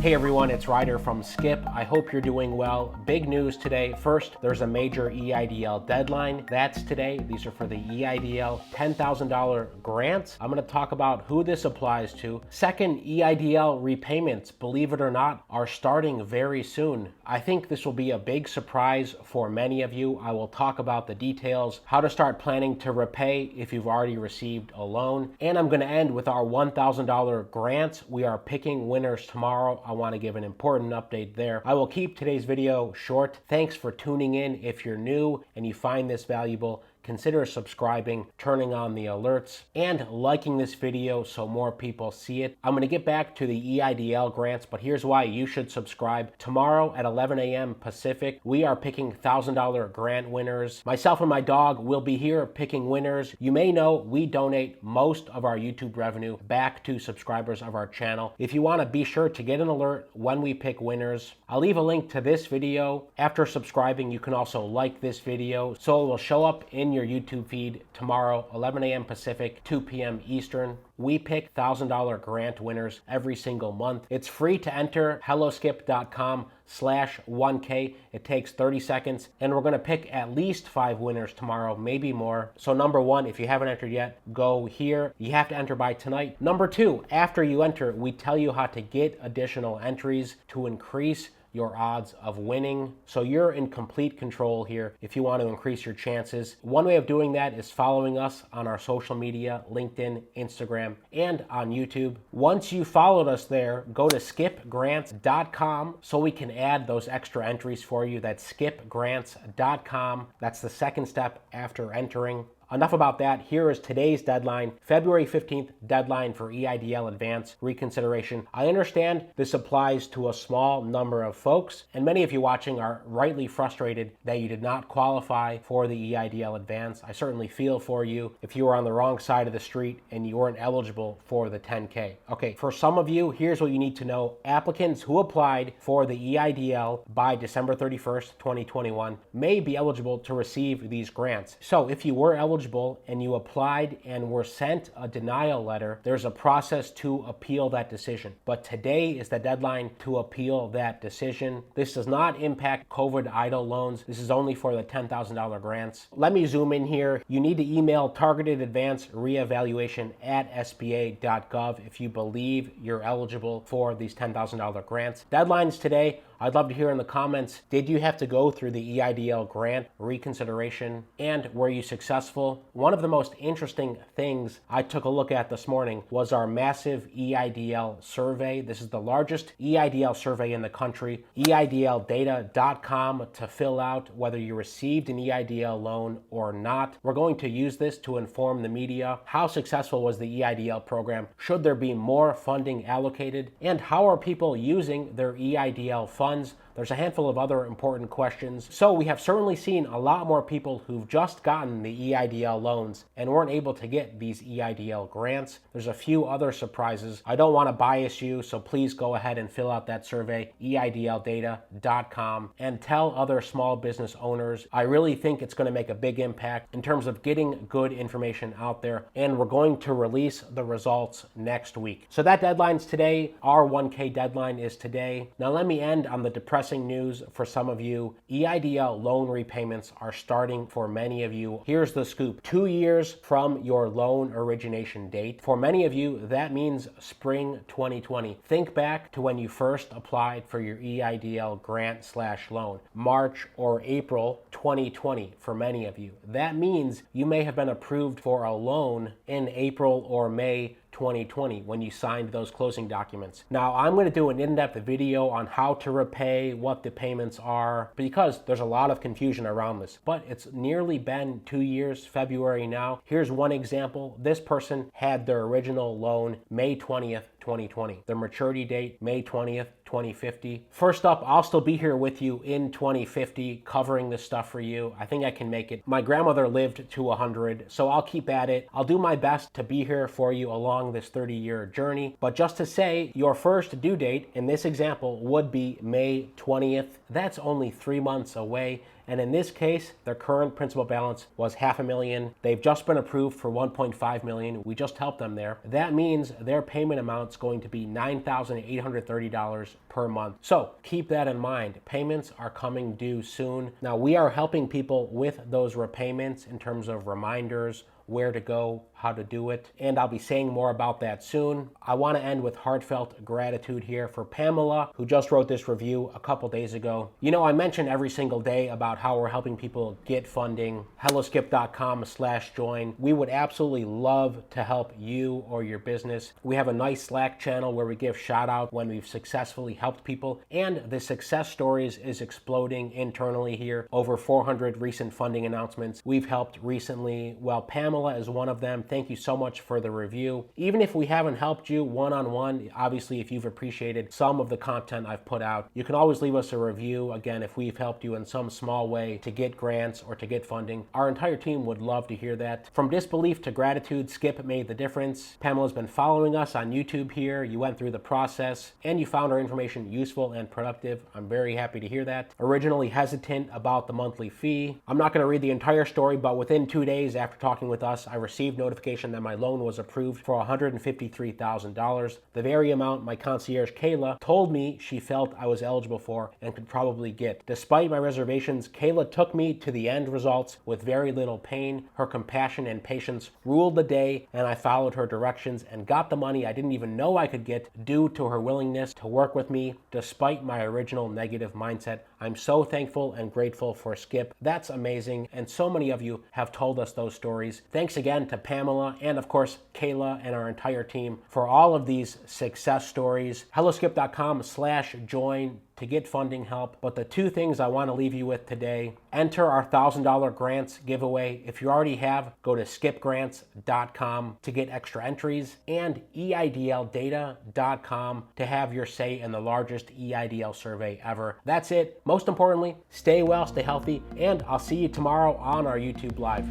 Hey everyone, it's Ryder from Skip. I hope you're doing well. Big news today. First, there's a major EIDL deadline. That's today. These are for the EIDL $10,000 grants. I'm going to talk about who this applies to. Second, EIDL repayments, believe it or not, are starting very soon. I think this will be a big surprise for many of you. I will talk about the details, how to start planning to repay if you've already received a loan. And I'm going to end with our $1,000 grants. We are picking winners tomorrow. I want to give an important update there. I will keep today's video short. Thanks for tuning in. If you're new and you find this valuable, consider subscribing, turning on the alerts, and liking this video so more people see it. I'm going to get back to the EIDL grants, but here's why you should subscribe. Tomorrow at 11 a.m. Pacific, we are picking $1,000 grant winners. Myself and my dog will be here picking winners. You may know we donate most of our YouTube revenue back to subscribers of our channel. If you want to be sure to get an alert when we pick winners, I'll leave a link to this video. After subscribing, you can also like this video so it will show up in your YouTube feed tomorrow, 11 a.m. Pacific, 2 p.m. Eastern. We pick $1,000 grant winners every single month. It's free to enter, helloskip.com/1K. It takes 30 seconds, and we're gonna pick at least 5 winners tomorrow, maybe more. So number 1, if you haven't entered yet, go here. You have to enter by tonight. Number 2, after you enter, we tell you how to get additional entries to increase your odds of winning. So you're in complete control here if you want to increase your chances. One way of doing that is following us on our social media, LinkedIn, Instagram, and on YouTube. Once you followed us there, go to skipgrants.com so we can add those extra entries for you. That's skipgrants.com. That's the second step after entering. Enough about that. Here is today's deadline, February 15th deadline for EIDL advance reconsideration. I understand this applies to a small number of folks, and many of you watching are rightly frustrated that you did not qualify for the EIDL advance. I certainly feel for you if you were on the wrong side of the street and you weren't eligible for the 10K. Okay, for some of you, here's what you need to know. Applicants who applied for the EIDL by December 31st, 2021 may be eligible to receive these grants. So if you were eligible and you applied and were sent a denial letter, there's a process to appeal that decision. But today is the deadline to appeal that decision. This does not impact COVID EIDL loans. This is only for the $10,000 grants. Let me zoom in here. You need to email targeted advance reevaluation at sba.gov if you believe you're eligible for these $10,000 grants. Deadlines today. I'd love to hear in the comments, did you have to go through the EIDL grant reconsideration, and were you successful? One of the most interesting things I took a look at this morning was our massive EIDL survey. This is the largest EIDL survey in the country, EIDLdata.com to fill out whether you received an EIDL loan or not. We're going to use this to inform the media. How successful was the EIDL program? Should there be more funding allocated? And how are people using their EIDL funds? There's a handful of other important questions. So we have certainly seen a lot more people who've just gotten the EIDL loans and weren't able to get these EIDL grants. There's a few other surprises. I don't want to bias you, so please go ahead and fill out that survey, EIDLdata.com, and tell other small business owners. I really think it's going to make a big impact in terms of getting good information out there, and we're going to release the results next week. So that deadline's today. Our 1K deadline is today. Now let me end on the depressing news for some of you. EIDL loan repayments are starting for many of you. Here's the scoop. 2 years from your loan origination date. For many of you, that means spring 2020. Think back to when you first applied for your EIDL grant/loan, March or April 2020 for many of you. That means you may have been approved for a loan in April or May 2020 when you signed those closing documents. Now, I'm going to do an in-depth video on how to repay, what the payments are, because there's a lot of confusion around this. But it's nearly been 2 years, February now. Here's one example. This person had their original loan May 20th, 2020. Their maturity date, May 20th, 2050. First up, I'll still be here with you in 2050 covering this stuff for you. I think I can make it. My grandmother lived to 100, so I'll keep at it. I'll do my best to be here for you along this 30-year journey. But just to say, your first due date in this example would be May 20th. That's only 3 months away. And in this case, their current principal balance was $500,000. They've just been approved for $1.5 million. We just helped them there. That means their payment amount's going to be $9,830 per month. So keep that in mind. Payments are coming due soon. Now, we are helping people with those repayments in terms of reminders, where to go, how to do it, and I'll be saying more about that soon. I want to end with heartfelt gratitude here for Pamela, who just wrote this review a couple days ago. You know, I mention every single day about how we're helping people get funding. helloskip.com/join. We would absolutely love to help you or your business. We have a nice Slack channel where we give shout out when we've successfully helped people, and the success stories is exploding internally here. Over 400 recent funding announcements we've helped recently. Well, Pamela is one of them. Thank you so much for the review. Even if we haven't helped you one-on-one, obviously if you've appreciated some of the content I've put out, you can always leave us a review. Again, if we've helped you in some small way to get grants or to get funding, our entire team would love to hear that. From disbelief to gratitude, Skip made the difference. Pamela's been following us on YouTube here. You went through the process and you found our information useful and productive. I'm very happy to hear that. Originally hesitant about the monthly fee. I'm not going to read the entire story, but within 2 days after talking with us, I received notification that my loan was approved for $153,000, the very amount my concierge Kayla told me she felt I was eligible for and could probably get. Despite my reservations, Kayla took me to the end results with very little pain. Her compassion and patience ruled the day, and I followed her directions and got the money I didn't even know I could get due to her willingness to work with me despite my original negative mindset. I'm so thankful and grateful for Skip. That's amazing, and so many of you have told us those stories. Thanks again to Pamela and, of course, Kayla and our entire team for all of these success stories. helloskip.com/join to get funding help. But the two things I want to leave you with today: enter our $1,000 grants giveaway. If you already have, go to skipgrants.com to get extra entries, and EIDLdata.com to have your say in the largest EIDL survey ever. That's it. Most importantly, stay well, stay healthy, and I'll see you tomorrow on our YouTube Live.